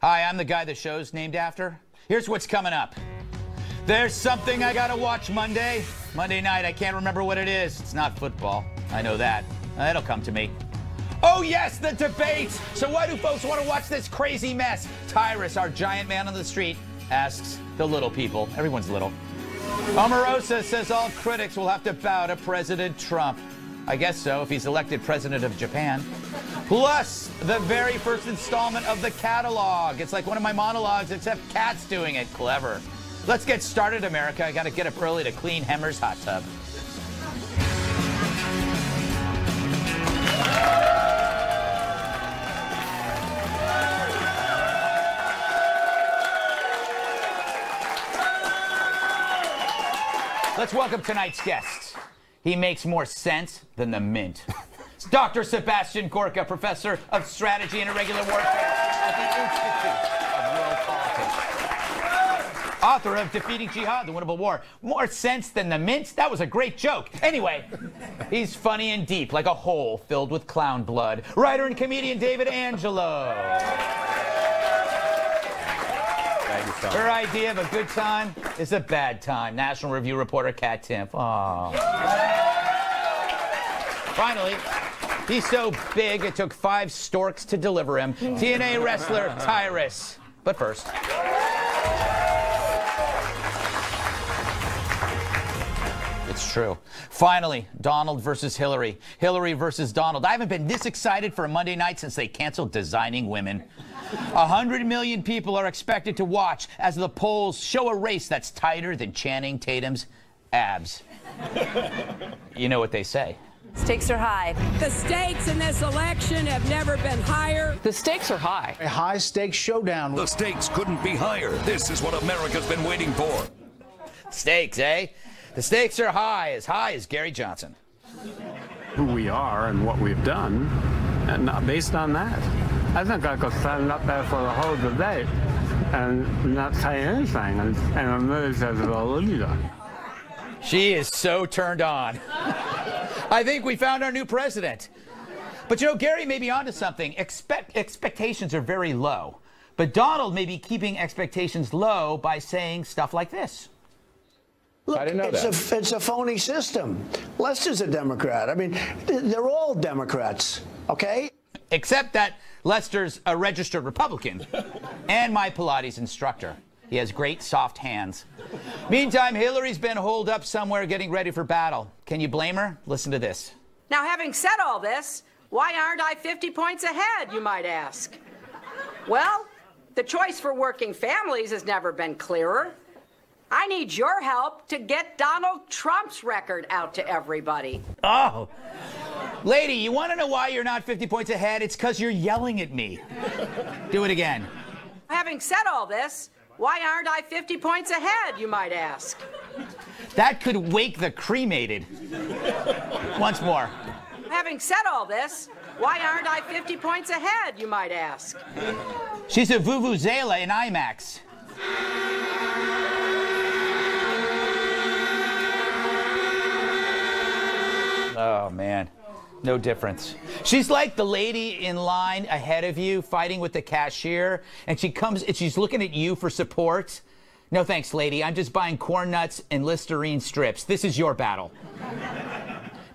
Hi, I'm the guy the show's named after. Here's what's coming up. There's something I gotta watch Monday night. I can't remember what it is. It's not football. I know that. It'll come to me. Oh yes, the debate. So why do folks want to watch this crazy mess? Tyrus, our giant man on the street, asks the little people. Everyone's little. Omarosa says all critics will have to bow to President Trump. I guess so, if he's elected president of Japan. Plus, the very first installment of the Katalogue. It's like one of my monologues, except Kat's doing it. Clever. Let's get started, America. I got to get up early to clean Hemmer's hot tub. Let's welcome tonight's guest. He makes more sense than the mint. It's Dr. Sebastian Gorka, professor of strategy and irregular warfare at the Institute of World Politics. Author of Defeating Jihad, The Winnable War. More sense than the mint? That was a great joke. Anyway, he's funny and deep, like a hole filled with clown blood. Writer and comedian David Angelo. Her idea of a good time is a bad time. National Review reporter Katherine Timpf. Aww. Finally, he's so big it took 5 storks to deliver him. TNA wrestler Tyrus. But first. It's true. Finally, Donald versus Hillary. Hillary versus Donald. I haven't been this excited for a Monday night since they canceled Designing Women. 100 million people are expected to watch as the polls show a race that's tighter than Channing Tatum's abs. You know what they say. Stakes are high. The stakes in this election have never been higher. The stakes are high. A high-stakes showdown. The stakes couldn't be higher. This is what America's been waiting for. Stakes, eh? The stakes are high as Gary Johnson. Who we are and what we've done, and not based on that. I think I could stand up there for the whole debate and not say anything and emerge as a leader. She is so turned on. I think we found our new president. But you know, Gary may be onto something. Expectations are very low. But Donald may be keeping expectations low by saying stuff like this. Look, I didn't know that. It's a phony system. Lester's a Democrat. I mean, they're all Democrats, okay? Except that Lester's a registered Republican and my Pilates instructor. He has great soft hands. Meantime, Hillary's been holed up somewhere getting ready for battle. Can you blame her? Listen to this. Now, having said all this, why aren't I 50 points ahead, you might ask? Well, the choice for working families has never been clearer. I need your help to get Donald Trump's record out to everybody. Oh, lady, you want to know why you're not 50 points ahead? It's because you're yelling at me. Do it again. Having said all this, why aren't I 50 points ahead, you might ask? That could wake the cremated. Once more. Having said all this, why aren't I 50 points ahead, you might ask? She's a vuvuzela in IMAX. Oh, man. No difference. She's like the lady in line ahead of you fighting with the cashier, and she comes and she's looking at you for support. No thanks, lady. I'm just buying corn nuts and Listerine strips. This is your battle.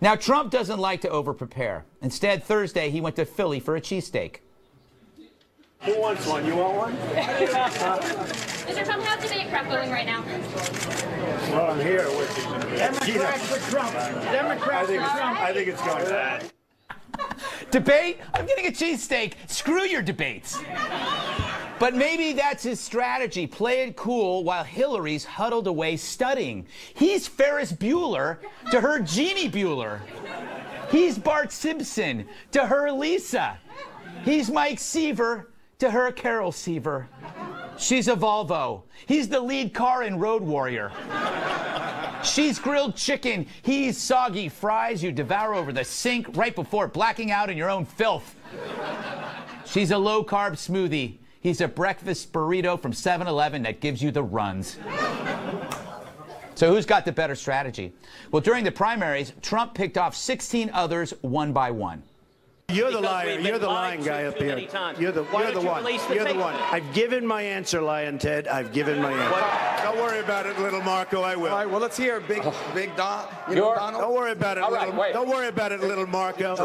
Now, Trump doesn't like to over-prepare. Instead, Thursday, he went to Philly for a cheesesteak. Who wants one? You want one? Mr. Trump, how's debate prep going right now? Well, I'm here with you. Democrats for Trump. Democrats for Trump. I think it's going bad. Debate? I'm getting a cheesesteak. Screw your debates. But maybe that's his strategy. Play it cool while Hillary's huddled away studying. He's Ferris Bueller to her Jeannie Bueller. He's Bart Simpson to her Lisa. He's Mike Seaver to her Carol Seaver. She's a Volvo. He's the lead car in Road Warrior. She's grilled chicken. He's soggy fries you devour over the sink right before blacking out in your own filth. She's a low-carb smoothie. He's a breakfast burrito from 7-Eleven that gives you the runs. So who's got the better strategy? Well, during the primaries, Trump picked off 16 others one by one. You're the liar. You're the lying guy up here. You're the one. You're the one. I've given my answer, Lion Ted. I've given my answer. Don't worry about it, little Marco. I will. All right, well, let's hear Big Don. Donald. Don't worry about it, Don't worry about it, little Marco.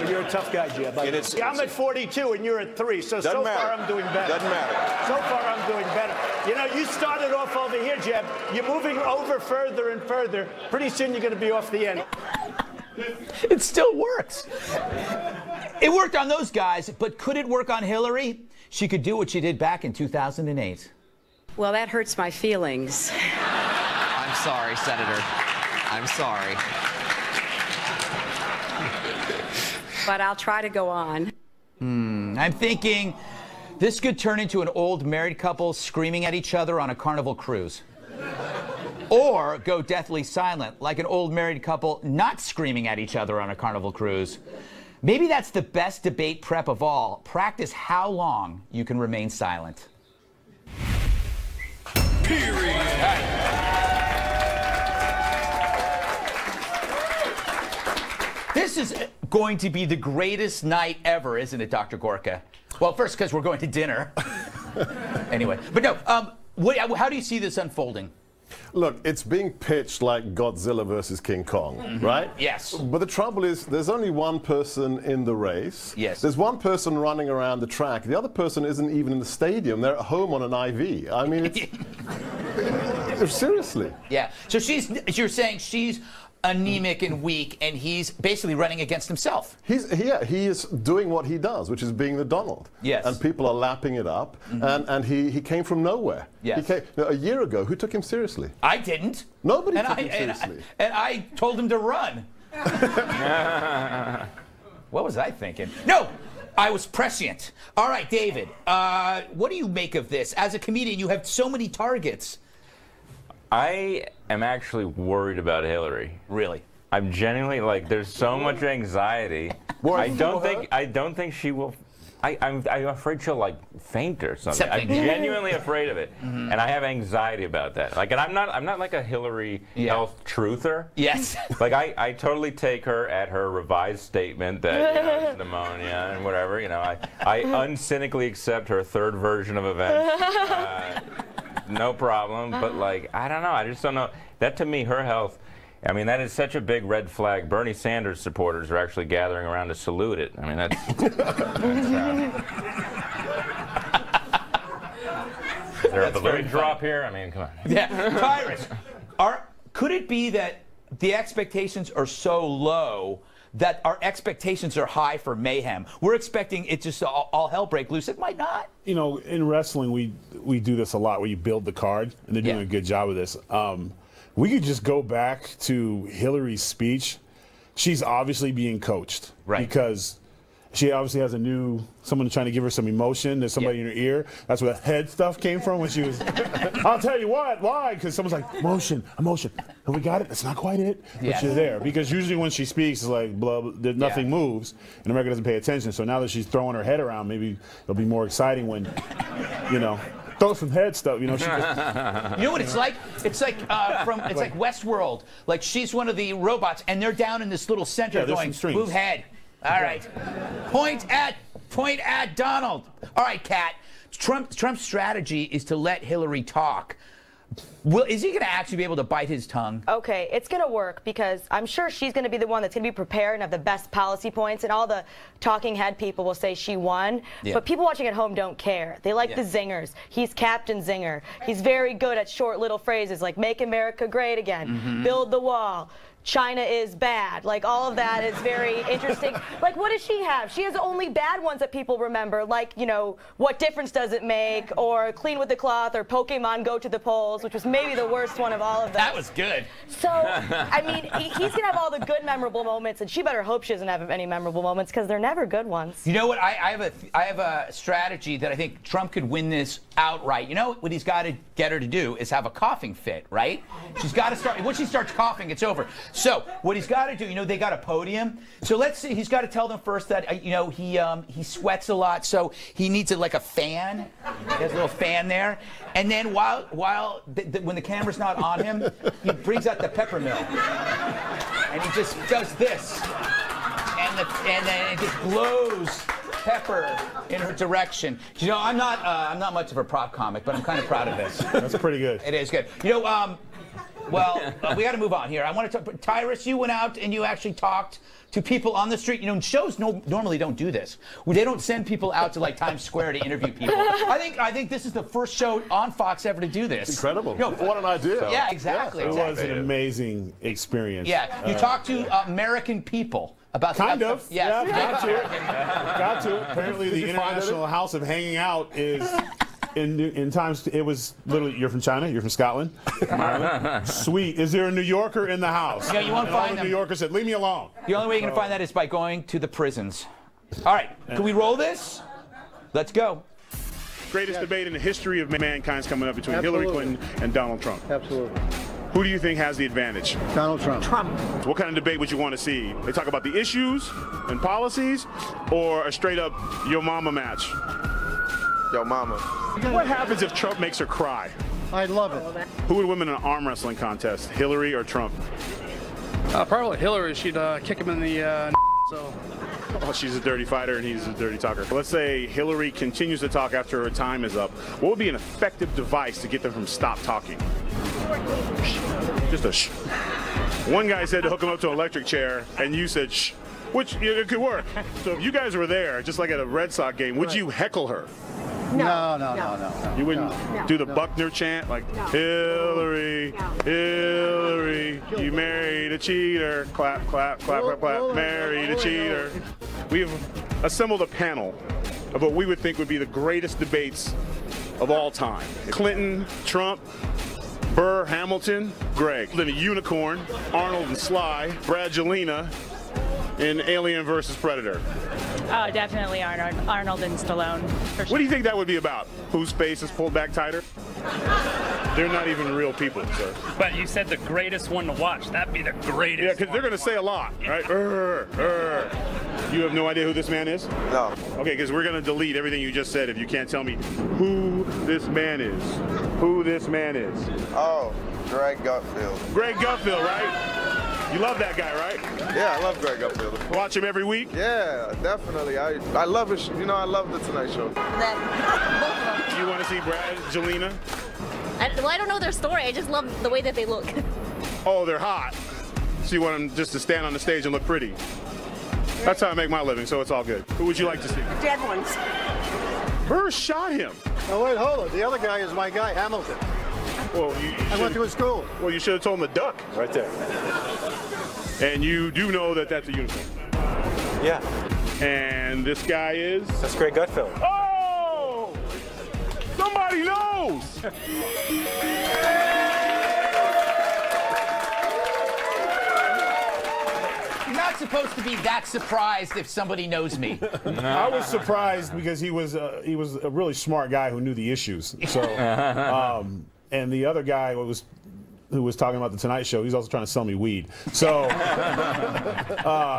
You're a tough guy, Jeb. I'm at 42 and you're at 3, so far I'm doing better. Doesn't matter. So far I'm doing better. You know, you started off over here, Jeb. You're moving over further and further. Pretty soon you're going to be off the end. It still works. It worked on those guys, but could it work on Hillary? She could do what she did back in 2008. Well, that hurts my feelings. I'm sorry, Senator. I'm sorry. But I'll try to go on. I'm thinking this could turn into an old married couple screaming at each other on a Carnival cruise. Or go deathly silent, like an old married couple not screaming at each other on a Carnival cruise. Maybe that's the best debate prep of all. Practice how long you can remain silent. Period. This is going to be the greatest night ever, isn't it, Dr. Gorka? Well, first, because we're going to dinner. Anyway, but no, how do you see this unfolding? Look, it's being pitched like Godzilla versus King Kong, right? Yes. But the trouble is, there's only one person in the race. Yes. There's one person running around the track. The other person isn't even in the stadium. They're at home on an IV. I mean, it's... seriously. Yeah. So you're saying she's anemic and weak, and he's basically running against himself. He is doing what he does, which is being the Donald. Yes. And people are lapping it up, and he came from nowhere. Yes. He came, a year ago, who took him seriously? I didn't. Nobody took him seriously. And I told him to run. What was I thinking? No, I was prescient. All right, David, what do you make of this? As a comedian, you have so many targets. I am actually worried about Hillary. Really? I'm genuinely, like, there's so much anxiety. I don't think she will. I'm afraid she'll, like, faint or something. I'm genuinely afraid of it, and I have anxiety about that. Like, and I'm not like a Hillary health truther. Yes. Like, I totally take her at her revised statement that it's pneumonia and whatever. You know, I uncynically accept her third version of events. No problem, but like, I don't know. I just don't know. That to me, her health, I mean, that is such a big red flag. Bernie Sanders supporters are actually gathering around to salute it. I mean, that's is there a balloon drop here? I mean, come on. Yeah, Tyrus, could it be that the expectations are so low that our expectations are high for mayhem? We're expecting it just all hell break loose. It might not. You know, in wrestling, we do this a lot where you build the card, and they're doing a good job of this. We could just go back to Hillary's speech. She's obviously being coached. Right. Because she obviously has someone trying to give her some emotion. There's somebody in her ear. That's where the head stuff came from when she was, I'll tell you what, why? Because someone's like, emotion. Have we got it? That's not quite it. But you're there. Because usually when she speaks, it's like, blah, blah, nothing moves, and America doesn't pay attention. So now that she's throwing her head around, maybe it'll be more exciting when, you know, throw some head stuff, you know. You know what it's like? It's like it's like Westworld. Like she's one of the robots, and they're down in this little center going, move head. All right. Point at Donald. All right, Kat. Trump's strategy is to let Hillary talk. Is he going to actually be able to bite his tongue? Okay, it's going to work because I'm sure she's going to be the one that's going to be prepared and have the best policy points, and all the talking head people will say she won. Yeah. But people watching at home don't care. They like the zingers. He's Captain Zinger. He's very good at short little phrases like "Make America Great Again," "Build the Wall," China is bad. Like, all of that is very interesting. Like, what does she have? She has only bad ones that people remember, like, you know, what difference does it make, or clean with the cloth, or Pokemon go to the polls, which was maybe the worst one of all of them. That was good. So, I mean, he's going to have all the good memorable moments, and she better hope she doesn't have any memorable moments, because they're never good ones. You know what? I have a strategy that I think Trump could win this outright. You know what he's got to get her to do is have a coughing fit, right? She's got to start. Once she starts coughing, it's over. So what he's got to do, you know, they got a podium. So let's see, he's got to tell them first that, you know, he sweats a lot, so he needs like a fan. He has a little fan there. And then when the camera's not on him, he brings out the peppermill. And he just does this. And and then it just blows pepper in her direction. You know, I'm not much of a prop comic, but I'm kind of proud of this. That's pretty good. It is good. You know, we got to move on here. I want to talk. Tyrus, you went out and you actually talked to people on the street. You know, shows normally don't do this. They don't send people out to like Times Square to interview people. I think this is the first show on Fox ever to do this. It's incredible. You know, what an idea. Yeah, exactly. It was an amazing experience. Yeah, you talked to American people about kind of. Yes. Yeah, got to. Apparently, the International House of Hanging Out is. In times, it was literally, you're from China, you're from Scotland, sweet. Is there a New Yorker in the house? Yeah, you won't find them. New Yorker said, leave me alone. The only way you're going to find that is by going to the prisons. All right, can we roll this? Let's go. Greatest debate in the history of mankind's coming up between Hillary Clinton and Donald Trump. Absolutely. Who do you think has the advantage? Donald Trump. What kind of debate would you want to see? They talk about the issues and policies, or a straight up yo mama match? Yo mama. What happens if Trump makes her cry? I'd love it. Who would win in an arm wrestling contest, Hillary or Trump? Probably Hillary. She'd kick him in the so. Oh, she's a dirty fighter and he's a dirty talker. Let's say Hillary continues to talk after her time is up. What would be an effective device to get them from stop talking? Just a shh. One guy said to hook him up to an electric chair, and you said shh, which it could work. So if you guys were there, just like at a Red Sox game, would you heckle her? No. You wouldn't do the Buckner chant like, Hillary, Hillary, you married a cheater. Clap, clap, clap, clap, clap, married a cheater. We have assembled a panel of what we would think would be the greatest debates of all time. Clinton, Trump, Burr, Hamilton, Greg. Then a unicorn, Arnold and Sly, Bradgelina, in Alien versus Predator. Oh, definitely Arnold and Stallone. For sure. What do you think that would be about? Whose face is pulled back tighter? They're not even real people, sir. But you said the greatest one to watch. That'd be the greatest. Yeah, because they're going to say a lot, right? You have no idea who this man is? No. Okay, because we're going to delete everything you just said if you can't tell me who this man is. Who this man is. Oh, Greg Gutfeld. Greg Gutfeld, right? You love that guy, right? Yeah, I love Greg Gutfeld. Watch him every week? Yeah, definitely. I love it. You know, I love the Tonight Show. You want to see Bradgelina? I don't know their story. I just love the way that they look. Oh, they're hot. So you want them just to stand on the stage and look pretty. That's how I make my living, so it's all good. Who would you like to see? Dead ones. Burr shot him. Oh, wait, hold on. The other guy is my guy, Hamilton. Well, I went to his school. Well, you should have told him to duck right there. And you do know that that's a unicorn. Yeah. And this guy is? That's Greg Gutfeld. Oh! Somebody knows! You're not supposed to be that surprised if somebody knows me. I was surprised because he was a really smart guy who knew the issues. So, and the other guy who was talking about the Tonight Show, he's also trying to sell me weed. So,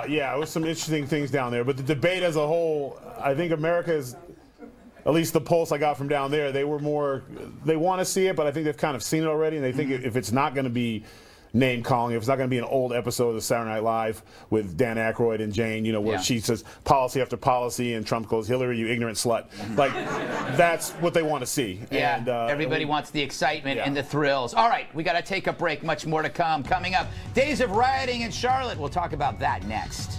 yeah, it was some interesting things down there. But the debate as a whole, I think America is, at least the pulse I got from down there, they want to see it, but I think they've kind of seen it already, and they think if it's not going to be name-calling, if it's not going to be an old episode of Saturday Night Live with Dan Aykroyd and Jane, you know, where she says policy after policy and Trump goes, Hillary, you ignorant slut. Like, that's what they want to see. Yeah, and, everybody wants the excitement and the thrills. All right, we got to take a break. Much more to come. Coming up, days of rioting in Charlotte. We'll talk about that next.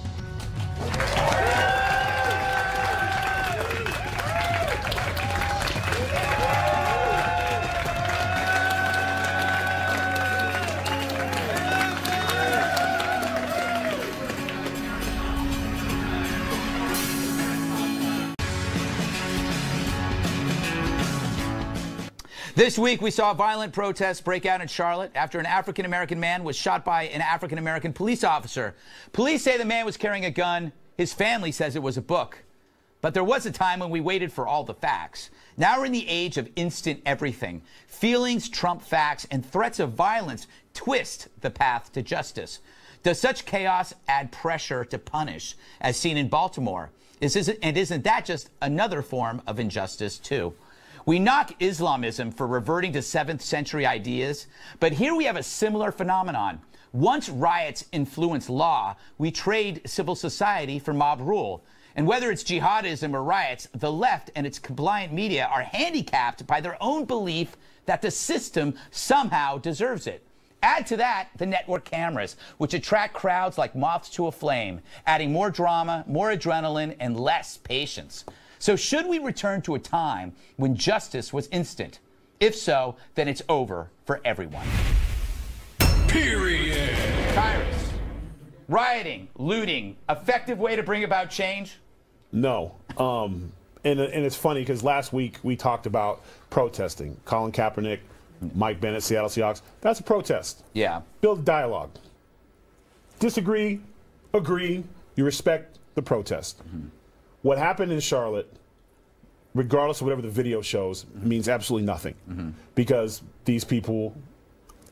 This week, we saw violent protests break out in Charlotte after an African-American man was shot by an African-American police officer. Police say the man was carrying a gun. His family says it was a book. But there was a time when we waited for all the facts. Now we're in the age of instant everything. Feelings trump facts, and threats of violence twist the path to justice. Does such chaos add pressure to punish, as seen in Baltimore? And isn't that just another form of injustice, too? We knock Islamism for reverting to 7th century ideas, but here we have a similar phenomenon. Once riots influence law, we trade civil society for mob rule. And whether it's jihadism or riots, the left and its compliant media are handicapped by their own belief that the system somehow deserves it. Add to that the network cameras, which attract crowds like moths to a flame, adding more drama, more adrenaline, and less patience. So should we return to a time when justice was instant? If so, then it's over for everyone. Period. Tyrus, rioting, looting, effective way to bring about change? No. And it's funny because last week we talked about protesting. Colin Kaepernick, Mike Bennett, Seattle Seahawks. That's a protest. Yeah. Build dialogue. Disagree, agree, you respect the protest. Mm-hmm. What happened in Charlotte, regardless of whatever the video shows, means absolutely nothing. Mm-hmm. Because these people,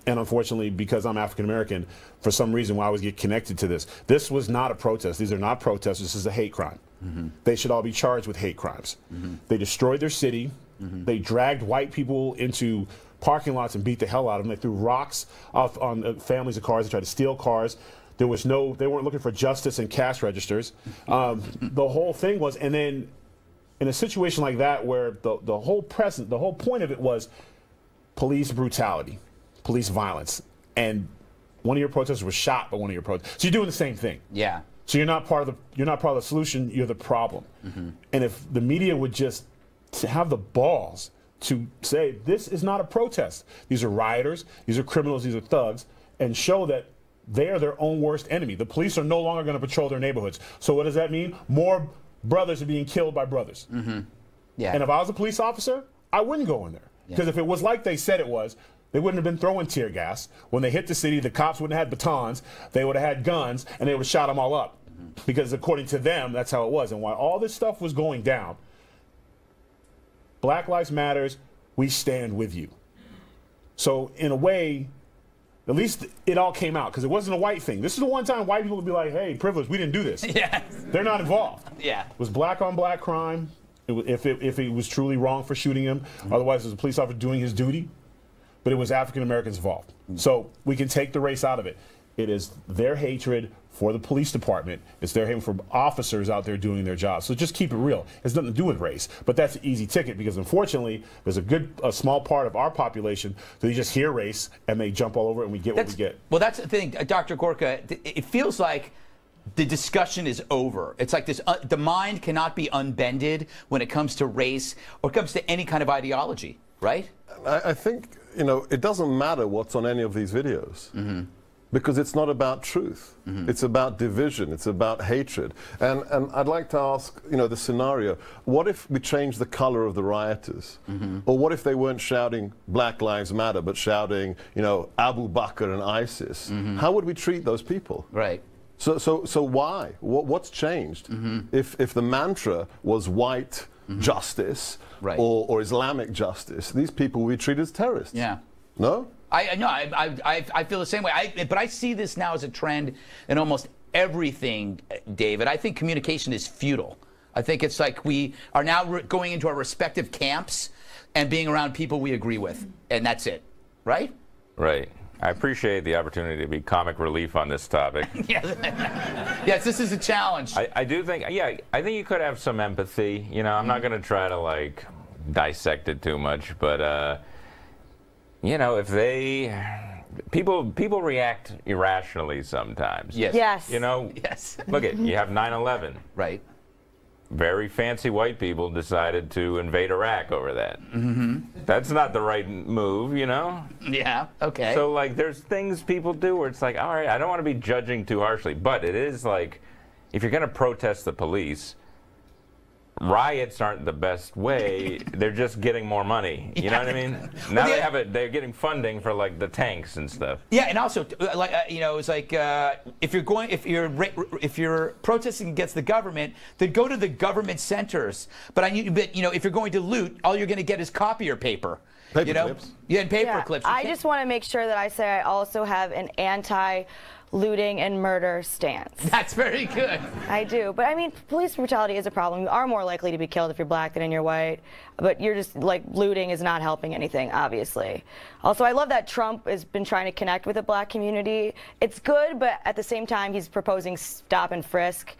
and unfortunately because I'm African American, for some reason I always get connected to this. This was not a protest. These are not protests. This is a hate crime. Mm-hmm. They should all be charged with hate crimes. Mm-hmm. They destroyed their city. Mm-hmm. They dragged white people into parking lots and beat the hell out of them. They threw rocks off on families of cars. They tried to steal cars. They weren't looking for justice and cash registers. The whole thing was, and then in a situation like that where the whole point of it was police brutality, police violence, and one of your protesters was shot by one of your protesters. So you're doing the same thing. Yeah. So you're not part of the solution. You're the problem. Mm-hmm. And if the media would just have the balls to say this is not a protest, these are rioters, these are criminals, these are thugs, and show that they are their own worst enemy. The police are no longer going to patrol their neighborhoods. So what does that mean? More brothers are being killed by brothers. Mm-hmm. Yeah. And if I was a police officer, I wouldn't go in there. Because if it was like they said it was, they wouldn't have been throwing tear gas. When they hit the city, the cops wouldn't have had batons. They would have had guns, and they would have shot them all up. Mm-hmm. Because according to them, that's how it was. And while all this stuff was going down, Black Lives Matters, we stand with you. So in a way, at least it all came out because it wasn't a white thing. This is the one time white people would be like, hey, privilege, we didn't do this. Yes. They're not involved. Yeah. It was black on black crime. If it was truly wrong for shooting him, otherwise it was a police officer doing his duty. But it was African Americans involved. So we can take the race out of it. It is their hatred for the police department. It's their hatred for officers out there doing their job. So just keep it real. It has nothing to do with race. But that's an easy ticket because unfortunately there's a small part of our population that they just hear race and they jump all over it and we get what we get. Well, that's the thing, Dr. Gorka. It feels like the discussion is over. It's like this: the mind cannot be unbended when it comes to race or comes to any kind of ideology, right? I think, it doesn't matter what's on any of these videos. Mm-hmm. Because it's not about truth. Mm-hmm. It's about division. It's about hatred. And I'd like to ask, the scenario, what if we change the color of the rioters? Mm-hmm. Or what if they weren't shouting Black Lives Matter, but shouting, Abu Bakr and ISIS? Mm-hmm. How would we treat those people? Right. So why? What's changed? Mm-hmm. If the mantra was white justice or Islamic justice, these people will be treated as terrorists. Yeah. No? I feel the same way. But I see this now as a trend in almost everything, David. I think communication is futile. I think it's like we are now going into our respective camps and being around people we agree with, and that's it, right? Right. I appreciate the opportunity to be comic relief on this topic. Yes, this is a challenge. I do think, I think you could have some empathy. I'm not going to try to dissect it too much, but if people react irrationally sometimes. Yes. Yes. Yes. Look you have 9/11. Right. Very fancy white people decided to invade Iraq over that. Mm-hmm. That's not the right move, Yeah, okay. So there's things people do where it's all right, I don't want to be judging too harshly, but it is if you're going to protest the police, riots aren't the best way. They're just getting more money. You know what I mean? Now they're getting funding for the tanks and stuff. Yeah, and also it's if you're protesting against the government, then go to the government centers. But if you're going to loot, all you're going to get is copier paper. Paper clips. Yeah, and paper clips. I just want to make sure that I say I also have an looting and murder stance. That's very good. I do. But I mean, police brutality is a problem. You are more likely to be killed if you're black than you're white. But you're just, like, looting is not helping anything, obviously. Also, I love that Trump has been trying to connect with the black community. It's good, but at the same time, he's proposing stop and frisk,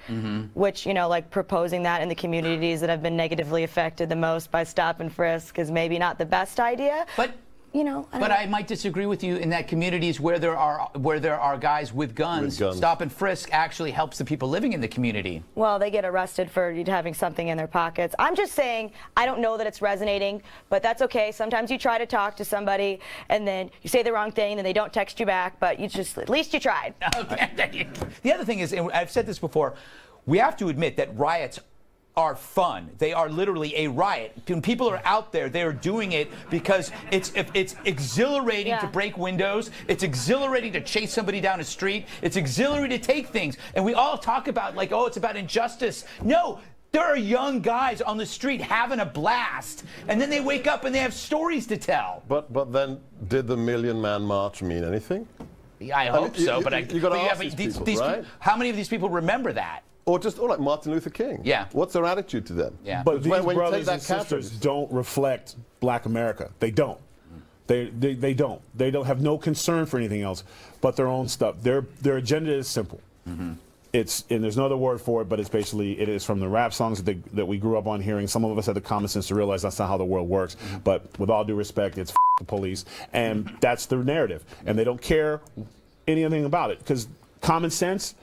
which, you know, like, proposing that in the communities that have been negatively affected the most by stop and frisk is maybe not the best idea. But you know, I might disagree with you in that communities where there are guys with guns, stop and frisk actually helps the people living in the community. Well, they get arrested for having something in their pockets. I'm just saying, I don't know that it's resonating, but that's okay. Sometimes you try to talk to somebody and then you say the wrong thing and they don't text you back, but you just, at least you tried. Okay. The other thing is, and I've said this before, we have to admit that riots are fun. They are literally a riot. When people are out there, they are doing it because it's exhilarating to break windows. It's exhilarating to chase somebody down a street. It's exhilarating to take things. And we all talk about, like, oh, it's about injustice. No, there are young guys on the street having a blast. And then they wake up and they have stories to tell. But then, did the Million Man March mean anything? Yeah, I hope so. You got to ask these people, right? How many of these people remember that? Or just, like Martin Luther King. Yeah. What's their attitude to them? Yeah. But these when brothers and sisters don't reflect black America. They don't. They don't. They don't have no concern for anything else but their own stuff. Their agenda is simple. It's, and there's no other word for it, but it's basically, it is from the rap songs that we grew up on hearing. Some of us had the common sense to realize that's not how the world works. But with all due respect, it's the police. And that's their narrative. And they don't care anything about it. Because common sense,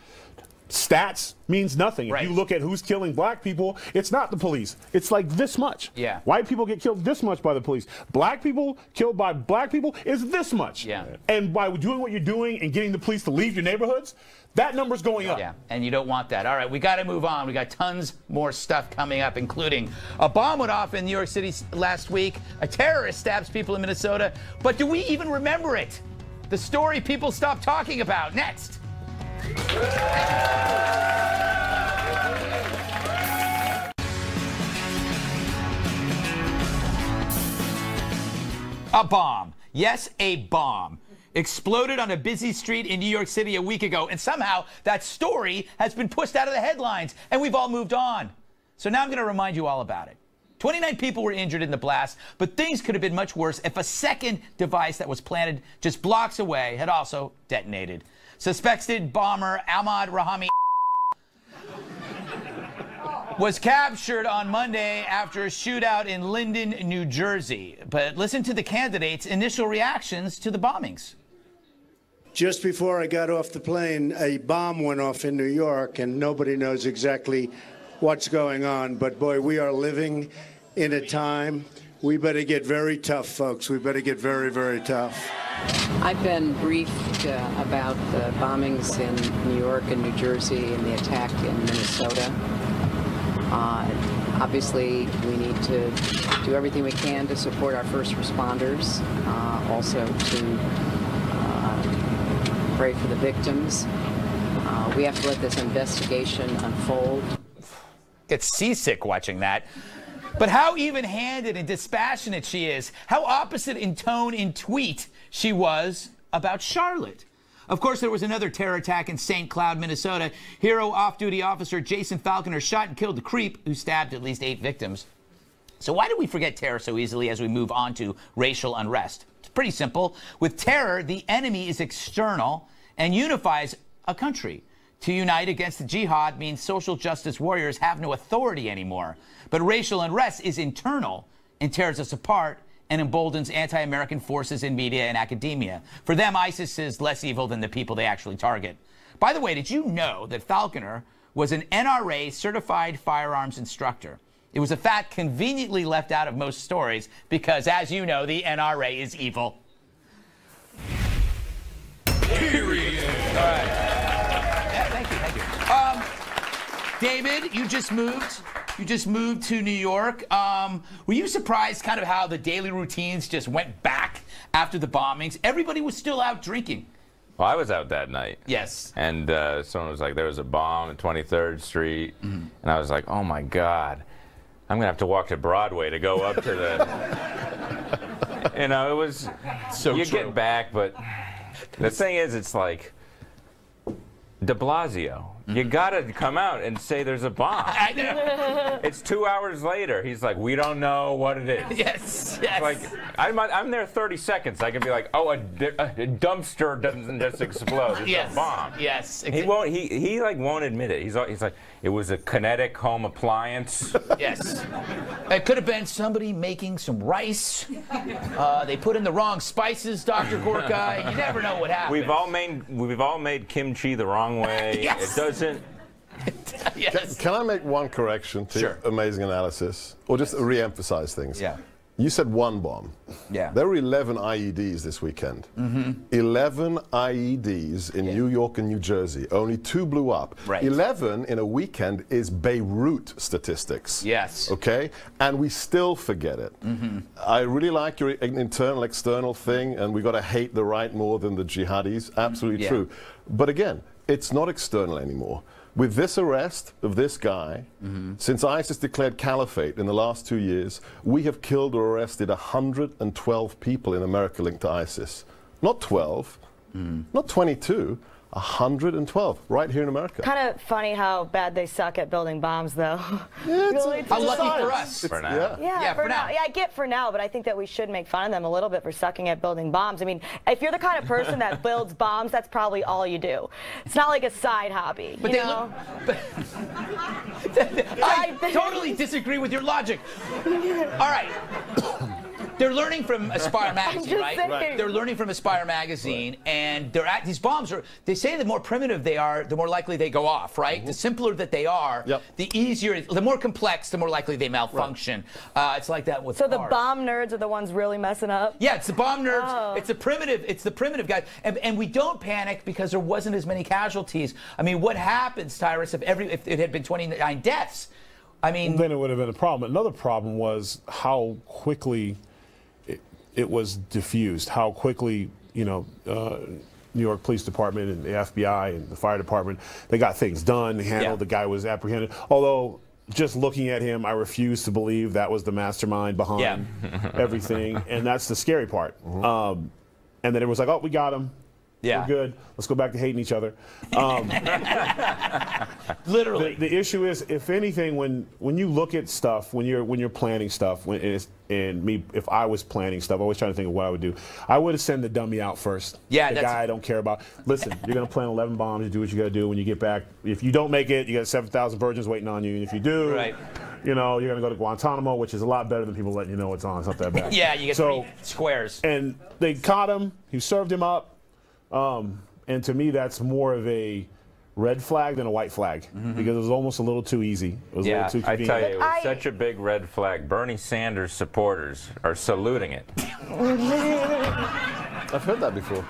stats means nothing. If you look at who's killing black people, it's not the police. It's like this much. Yeah. White people get killed this much by the police. Black people killed by black people is this much. Yeah. And by doing what you're doing and getting the police to leave your neighborhoods, that number's going up. Yeah, and you don't want that. All right, we got to move on. We got tons more stuff coming up, including a bomb went off in New York City last week. A terrorist stabs people in Minnesota. But do we even remember it? The story people stopped talking about. Next. A bomb. Yes, a bomb. Exploded on a busy street in New York City a week ago, and somehow that story has been pushed out of the headlines, and we've all moved on. So now I'm going to remind you all about it. 29 people were injured in the blast, but things could have been much worse if a second device that was planted just blocks away had also detonated. Suspected bomber Ahmad Rahami was captured on Monday after a shootout in Linden, New Jersey. But listen to the candidates' initial reactions to the bombings. Just before I got off the plane, a bomb went off in New York, and nobody knows exactly what's going on. But, boy, we are living in a time. We better get very tough, folks. We better get very, very tough. I've been briefed about the bombings in New York and New Jersey and the attack in Minnesota. Obviously, we need to do everything we can to support our first responders, also to pray for the victims. We have to let this investigation unfold. Get seasick watching that. But how even-handed and dispassionate she is. How opposite in tone in tweet she was about Charlotte. Of course, there was another terror attack in St. Cloud, Minnesota. Hero off-duty officer Jason Falconer shot and killed the creep who stabbed at least 8 victims. So why do we forget terror so easily as we move on to racial unrest? It's pretty simple. With terror, the enemy is external and unifies a country. To unite against the jihad means social justice warriors have no authority anymore. But racial unrest is internal and tears us apart and emboldens anti-American forces in media and academia. For them, ISIS is less evil than the people they actually target. By the way, did you know that Falconer was an NRA certified firearms instructor? It was a fact conveniently left out of most stories because, as you know, the NRA is evil. Period. All right. Yeah, thank you. David, you just moved. You just moved to New York. Were you surprised kind of how the daily routines just went back after the bombings? Everybody was still out drinking. Well, I was out that night. Yes. And someone was like, there was a bomb at 23rd Street. And I was like, oh, my God. I'm going to have to walk to Broadway to go up to the... You know, it was... So you true. get back, but the thing is, it's like... de Blasio, you gotta come out and say there's a bomb. I know. It's 2 hours later. He's like, we don't know what it is. Yes. Like, I'm there 30 seconds. I can be like, oh, a dumpster doesn't just explode. It's a bomb. Yes. He won't. He like won't admit it. He's like, it was a kinetic home appliance. Yes. It could have been somebody making some rice. They put in the wrong spices, Dr. Gorka. You never know what happened. We've all made kimchi the wrong way. Yes. It doesn't. Yes. Can I make one correction to your amazing analysis? Or just re-emphasize things? Yeah. You said one bomb. Yeah. There were 11 IEDs this weekend. Mm-hmm. 11 IEDs in New York and New Jersey. Only 2 blew up. Right. 11 in a weekend is Beirut statistics. Yes. Okay? And we still forget it. Mm-hmm. I really like your internal, external thing, and we got to hate the right more than the jihadis. Absolutely true. But again, it's not external anymore. With this arrest of this guy, since ISIS declared caliphate in the last 2 years, we have killed or arrested 112 people in America linked to ISIS. Not 12, not 22, 112 right here in America. Kind of funny how bad they suck at building bombs, though. Yeah, how lucky for us. For now. Yeah, for now. Yeah, I get for now, but I think that we should make fun of them a little bit for sucking at building bombs. I mean, if you're the kind of person that builds bombs, that's probably all you do. It's not like a side hobby. But I totally disagree with your logic. All right. They're learning from Aspire magazine, right? They're learning from Aspire magazine, and they're at these bombs are. They say the more primitive they are, the more likely they go off, right? The simpler that they are, the easier, the more complex, the more likely they malfunction. It's like that with So cars. the bomb nerds are the ones really messing up? Yeah, it's the bomb nerds. It's the primitive guys, and we don't panic because there wasn't as many casualties. I mean, what happens, Tyrus, if it had been 29 deaths? I mean, then it would have been a problem. Another problem was how quickly it was diffused, how quickly, New York Police Department and the FBI and the fire department, they got things done, handled, the guy was apprehended. Although, just looking at him, I refuse to believe that was the mastermind behind everything, and that's the scary part. And then it was like, oh, we got him. Yeah. We're good. Let's go back to hating each other. Literally. The issue is, if anything, when you look at stuff, when you're planning stuff, if I was planning stuff, I was trying to think of what I would do. I would have sent the dummy out first. Yeah, the guy I don't care about. Listen, you're gonna plant 11 bombs. You do what you gotta do. When you get back, if you don't make it, you got 7,000 virgins waiting on you. And if you do, you're gonna go to Guantanamo, which is a lot better than people letting you know it's on. It's not that bad. Yeah, you get 3 squares. And they caught him. He served him up. And to me, that's more of a red flag than a white flag because it was almost a little too easy. It was a little too I convenient. tell you, it was such a big red flag. Bernie Sanders supporters are saluting it. I've heard that before.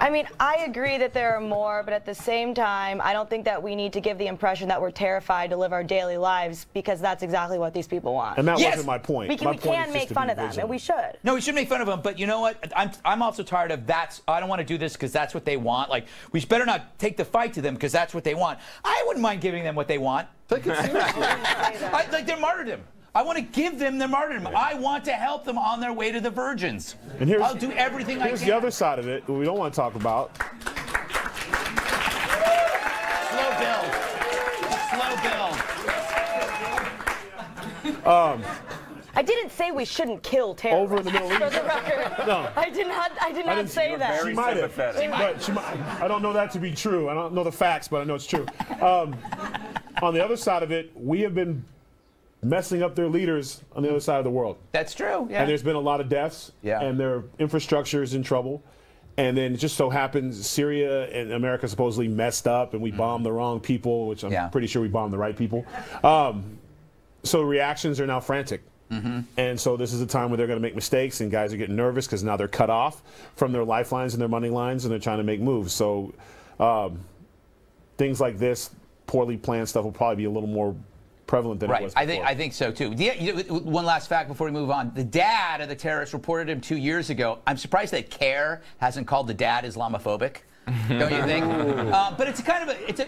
I mean, I agree that there are more, but at the same time, I don't think that we need to give the impression that we're terrified to live our daily lives because that's exactly what these people want. And that wasn't my point. We can make fun of them, and we should. No, we should make fun of them, but you know what? I'm also tired of that. I don't want to do this because that's what they want. Like, we better not take the fight to them because that's what they want. I wouldn't mind giving them what they want. Take it seriously. Like their martyrdom. I want to give them their martyrdom. I want to help them on their way to the virgins. And I'll do everything I can. Here's the other side of it, what we don't want to talk about. Slow build. I didn't say we shouldn't kill terrorists. Over in the Middle East. For the record. No. I did not say that. She might have. But I don't know that to be true. I don't know the facts, but I know it's true. On the other side of it, we have been messing up their leaders on the other side of the world. That's true, yeah. And there's been a lot of deaths, and their infrastructure is in trouble. And then it just so happens Syria and America supposedly messed up, and we bombed the wrong people, which I'm pretty sure we bombed the right people. So reactions are now frantic. And so this is a time where they're going to make mistakes, and guys are getting nervous because now they're cut off from their lifelines and their money lines, and they're trying to make moves. So things like this, poorly planned stuff, will probably be a little more prevalent than it was before. I think so too. One last fact before we move on. The dad of the terrorist reported him 2 years ago. I'm surprised that CARE hasn't called the dad Islamophobic. Don't you think? But it's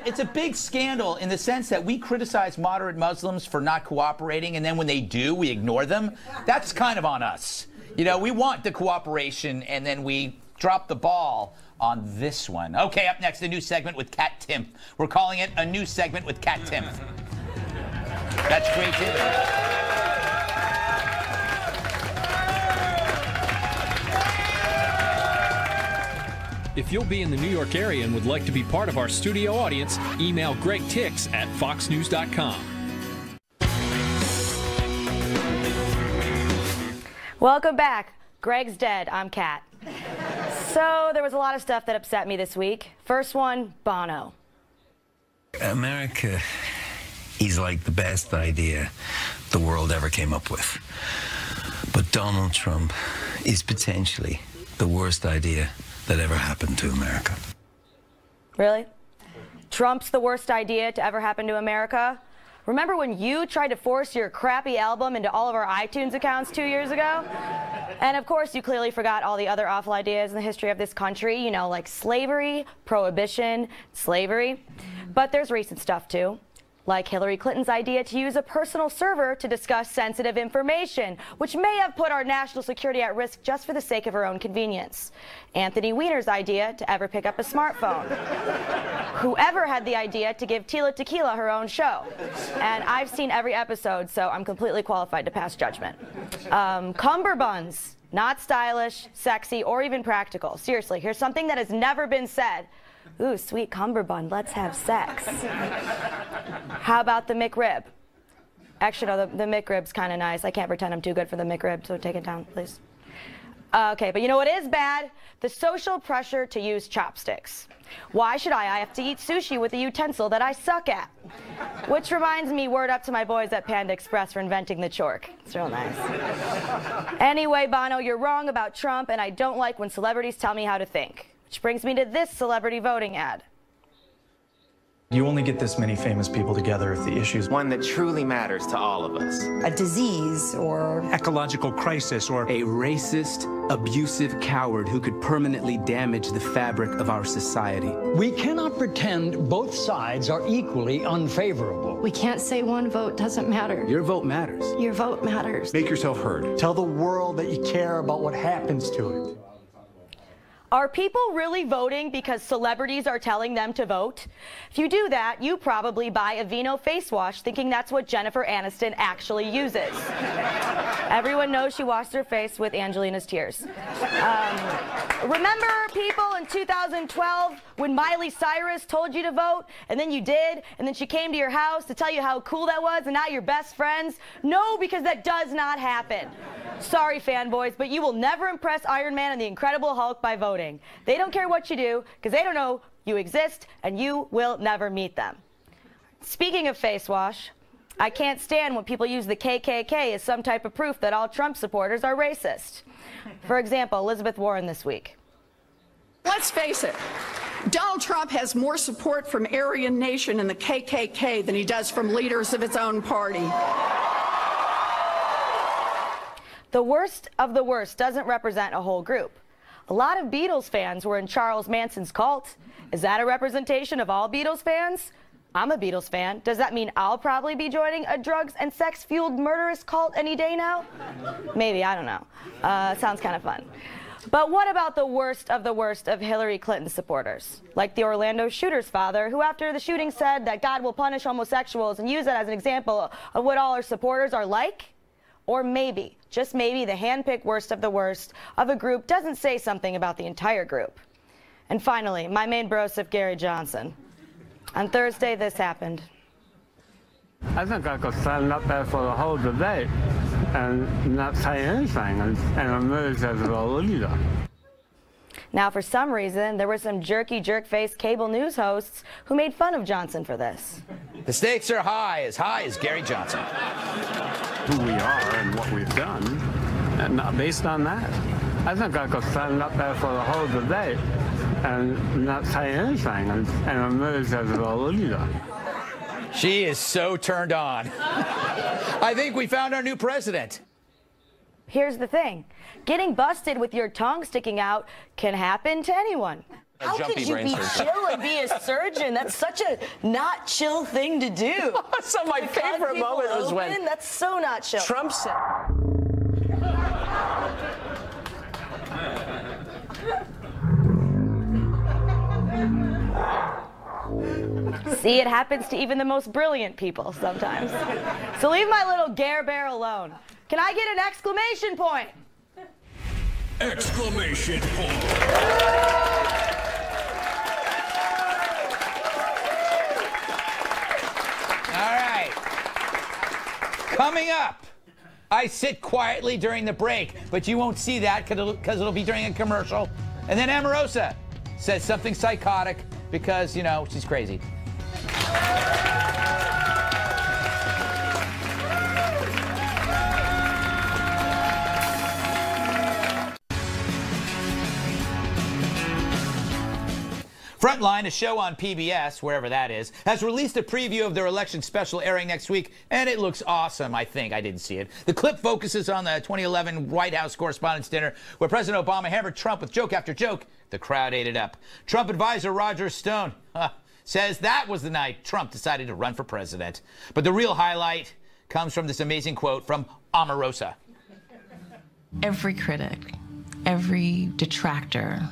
it's a big scandal in the sense that we criticize moderate Muslims for not cooperating, and then when they do, we ignore them. That's kind of on us. We want the cooperation, and then we drop the ball on this one. Okay, up next, a new segment with Kat Timpf. We're calling it A New Segment with Kat Timpf. That's creativity. If you'll be in the New York area and would like to be part of our studio audience, email Greg Tix at foxnews.com. Welcome back. Greg's dead. I'm Kat. So there was a lot of stuff that upset me this week. First one, Bono. America is like the best idea the world ever came up with. But Donald Trump is potentially the worst idea that ever happened to America. Really? Trump's the worst idea to ever happen to America? Remember when you tried to force your crappy album into all of our iTunes accounts 2 years ago? And of course, you clearly forgot all the other awful ideas in the history of this country, you know, like slavery, prohibition, slavery. But there's recent stuff too. Like Hillary Clinton's idea to use a personal server to discuss sensitive information, which may have put our national security at risk just for the sake of her own convenience. Anthony Weiner's idea to ever pick up a smartphone. Whoever had the idea to give Tila Tequila her own show. And I've seen every episode, so I'm completely qualified to pass judgment. Cummerbunds, not stylish, sexy, or even practical. Seriously, here's something that has never been said. Ooh, sweet cummerbund, let's have sex. How about the McRib? Actually, no, the McRib's kind of nice. I can't pretend I'm too good for the McRib, so take it down, please. Okay, but you know what is bad? The social pressure to use chopsticks. Why should I have to eat sushi with a utensil that I suck at? Which reminds me, word up to my boys at Panda Express for inventing the chork. It's real nice. Anyway, Bono, you're wrong about Trump, and I don't like when celebrities tell me how to think. Which brings me to this celebrity voting ad. You only get this many famous people together if the issue is one that truly matters to all of us. A disease or ecological crisis or a racist, abusive coward who could permanently damage the fabric of our society. We cannot pretend both sides are equally unfavorable. We can't say one vote doesn't matter. Your vote matters. Your vote matters. Make yourself heard. Tell the world that you care about what happens to it. Are people really voting because celebrities are telling them to vote? If you do that, you probably buy a Vino face wash thinking that's what Jennifer Aniston actually uses. Everyone knows she washed her face with Angelina's tears. Remember, people, in 2012 when Miley Cyrus told you to vote, and then you did, and then she came to your house to tell you how cool that was, and now you're best friends? No, because that does not happen. Sorry, fanboys, but you will never impress Iron Man and the Incredible Hulk by voting. They don't care what you do, because they don't know you exist, and you will never meet them. Speaking of face wash, I can't stand when people use the KKK as some type of proof that all Trump supporters are racist. For example, Elizabeth Warren this week. Let's face it, Donald Trump has more support from Aryan Nation and the KKK than he does from leaders of his own party. The worst of the worst doesn't represent a whole group. A lot of Beatles fans were in Charles Manson's cult. Is that a representation of all Beatles fans? I'm a Beatles fan. Does that mean I'll probably be joining a drugs and sex-fueled murderous cult any day now? Maybe, I don't know. Sounds kind of fun. But what about the worst of Hillary Clinton supporters? Like the Orlando shooter's father, who after the shooting said that God will punish homosexuals and use that as an example of what all our supporters are like? Or maybe, just maybe, the hand-picked worst of a group doesn't say something about the entire group. And finally, my main brosif, Gary Johnson. On Thursday, this happened. I think I could stand up there for the whole debate and not say anything and emerge as a leader. Now, for some reason, there were some jerky, jerk-faced cable news hosts who made fun of Johnson for this. The stakes are high as Gary Johnson. Who we are and what we've done, and not based on that. I think I could stand up there for the whole debate and not say anything and emerge as a leader. She is so turned on. I think we found our new president. Here's the thing. Getting busted with your tongue sticking out can happen to anyone. How could you be chill and be a surgeon? That's such a not chill thing to do. So my favorite moment was when that's so not chill. Trump said. See, it happens to even the most brilliant people sometimes. So leave my little Gare Bear alone. Can I get an exclamation point? Exclamation point. All right. Coming up, I sit quietly during the break, but you won't see that because it'll be during a commercial. And then Omarosa says something psychotic because, you know, she's crazy. Frontline, a show on PBS, wherever that is, has released a preview of their election special airing next week, and it looks awesome, I think. I didn't see it. The clip focuses on the 2011 White House Correspondents' Dinner, where President Obama hammered Trump with joke after joke. The crowd ate it up. Trump advisor Roger Stone says that was the night Trump decided to run for president. But the real highlight comes from this amazing quote from Omarosa. Every critic, every detractor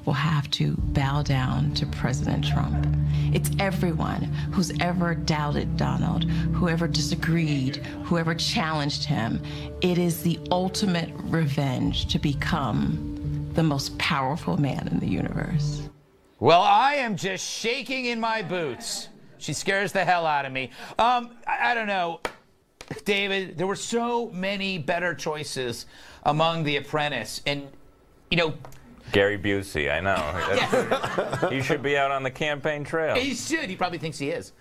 will have to bow down to President Trump. It's everyone who's ever doubted Donald, whoever disagreed, whoever challenged him. It is the ultimate revenge to become the most powerful man in the universe. Well, I am just shaking in my boots. She scares the hell out of me. I don't know, David, there were so many better choices among The Apprentice. And, you know, Gary Busey, I know. He should be out on the campaign trail. He should. He probably thinks he is.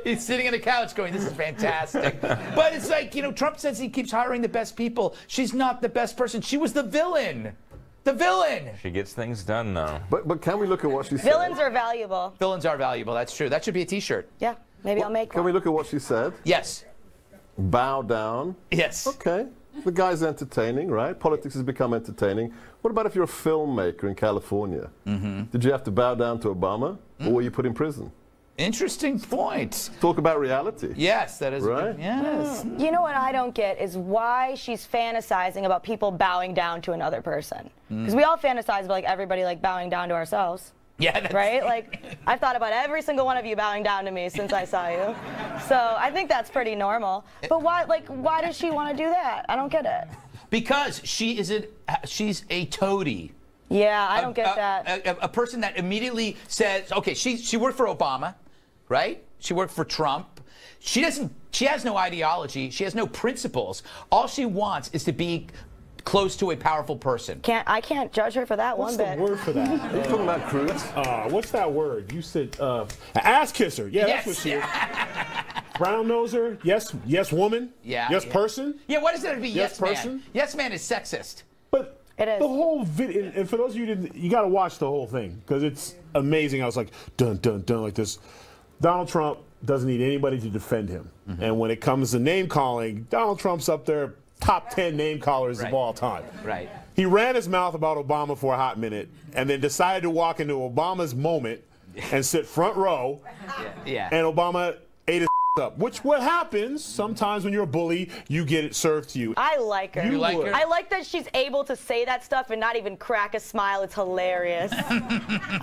He's sitting on the couch going, this is fantastic. But it's like, you know, Trump says he keeps hiring the best people. She's not the best person. She was the villain. The villain. She gets things done, though. But can we look at what she said? Villains are valuable. Villains are valuable. That's true. That should be a T-shirt. Yeah, maybe I'll make one. Can we look at what she said? Yes. Bow down. Yes. Okay. The guy's entertaining, right? Politics has become entertaining. What about if you're a filmmaker in California? Mm-hmm. Did you have to bow down to Obama, or were you put in prison? Interesting point. Talk about reality. Yes, that is right. Yes. You know what I don't get is why she's fantasizing about people bowing down to another person. Because we all fantasize about like everybody like bowing down to ourselves. Yeah, that's right? Like, I've thought about every single one of you bowing down to me since I saw you. So I think that's pretty normal. But why does she want to do that? I don't get it. Because she's a toady. Yeah, I don't get that. A person that immediately says, okay, she worked for Obama, right? She worked for Trump. She has no ideology. She has no principles. All she wants is to be close to a powerful person. I can't judge her for that one bit. What's the word for that? Are you talking about Cruz? What's that word? You said ass kisser. Yeah, yes. That's what she is. Brown noser. Yes, yes woman. Yeah. Yes person. Yeah, what does it be? Yes person. Man. Yes man is sexist. But it is. The whole video, and for those of you who didn't, you got to watch the whole thing because it's amazing. I was like, dun dun dun, like this. Donald Trump doesn't need anybody to defend him, and when it comes to name calling, Donald Trump's up there. Top 10 name callers of all time. Right. He ran his mouth about Obama for a hot minute and then decided to walk into Obama's moment and sit front row. Yeah. And Obama ate his up, which what happens sometimes when you're a bully, you get it served to you. I like her. You like her? I like that she's able to say that stuff and not even crack a smile. It's hilarious.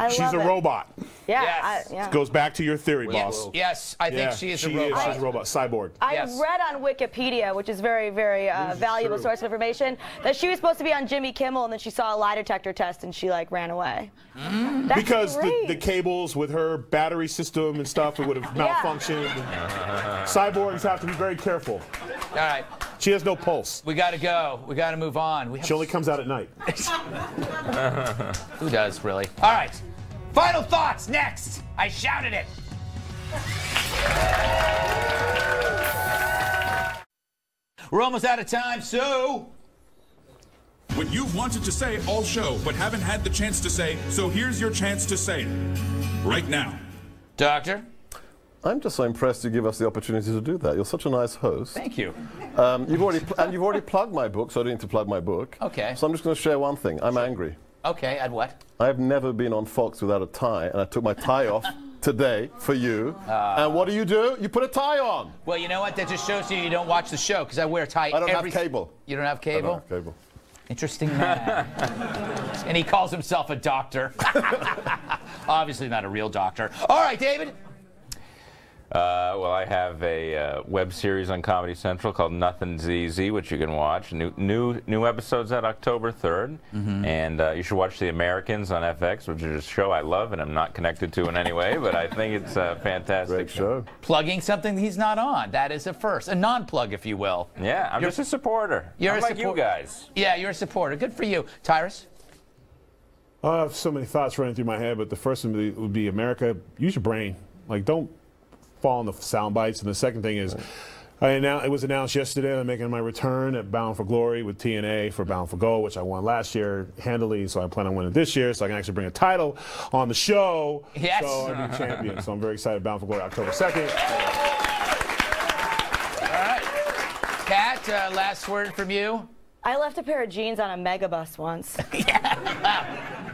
She's a robot. Yeah. Yes. Yeah. Goes back to your theory, boss. Yes, I think she is a robot. She's a robot, cyborg. I read on Wikipedia, which is very, very valuable source of information, that she was supposed to be on Jimmy Kimmel, and then she saw a lie detector test, and she like ran away. That's because great. the cables with her battery system and stuff, it would have malfunctioned. Cyborgs have to be very careful. All right. She has no pulse. We got to go. We got to move on. She only comes out at night. Who does, really? All right. Final thoughts next. I shouted it. We're almost out of time, so... What you've wanted to say all show, but haven't had the chance to say, so here's your chance to say it. Right now. Doctor? I'm just so impressed you give us the opportunity to do that. You're such a nice host. Thank you. You've already plugged my book, so I don't need to plug my book. Okay. So I'm just going to share one thing. I'm angry. Okay, at what? I've never been on Fox without a tie, and I took my tie off today for you. And what do? You put a tie on. Well, you know what? That just shows you don't watch the show, because I wear a tie I don't have cable. You don't have cable? I don't have cable. Interesting man. And he calls himself a doctor. Obviously not a real doctor. All right, David. Well, I have a web series on Comedy Central called Nothing's Easy, which you can watch. New episodes at October 3rd. And you should watch The Americans on FX, which is a show I love and I'm not connected to in any way, but I think it's a fantastic show. Plugging something he's not on. That is a first. A non-plug, if you will. Yeah, I'm just a supporter. You're like you guys. Yeah, you're a supporter. Good for you. Tyrus? I have so many thoughts running through my head, but the first one would be America, use your brain. Like, don't fall on the sound bites. And the second thing is, it was announced yesterday I'm making my return at Bound for Glory with TNA for Bound for Gold, which I won last year handily, so I plan on winning this year, so I can actually bring a title on the show. Yes. So I'll be champion. So I'm very excited. Bound for Glory, October 2nd. All right. Kat, last word from you. I left a pair of jeans on a megabus once.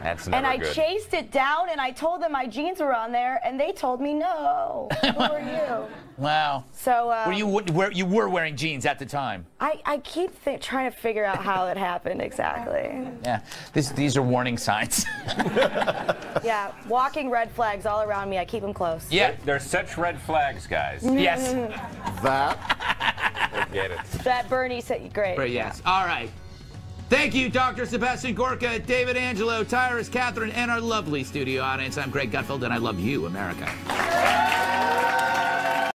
That's never and I good. chased it down, and I told them my jeans were on there, and they told me no. Who are you? Wow. So you were wearing jeans at the time. I keep trying to figure out how it happened exactly. Yeah. These are warning signs. Yeah, walking red flags all around me. I keep them close. Yeah, they're such red flags, guys. Yes. Get it. That Bernie said, great. But yes. All right. Thank you, Dr. Sebastian Gorka, David Angelo, Tyrus, Katherine, and our lovely studio audience. I'm Greg Gutfeld, and I love you, America.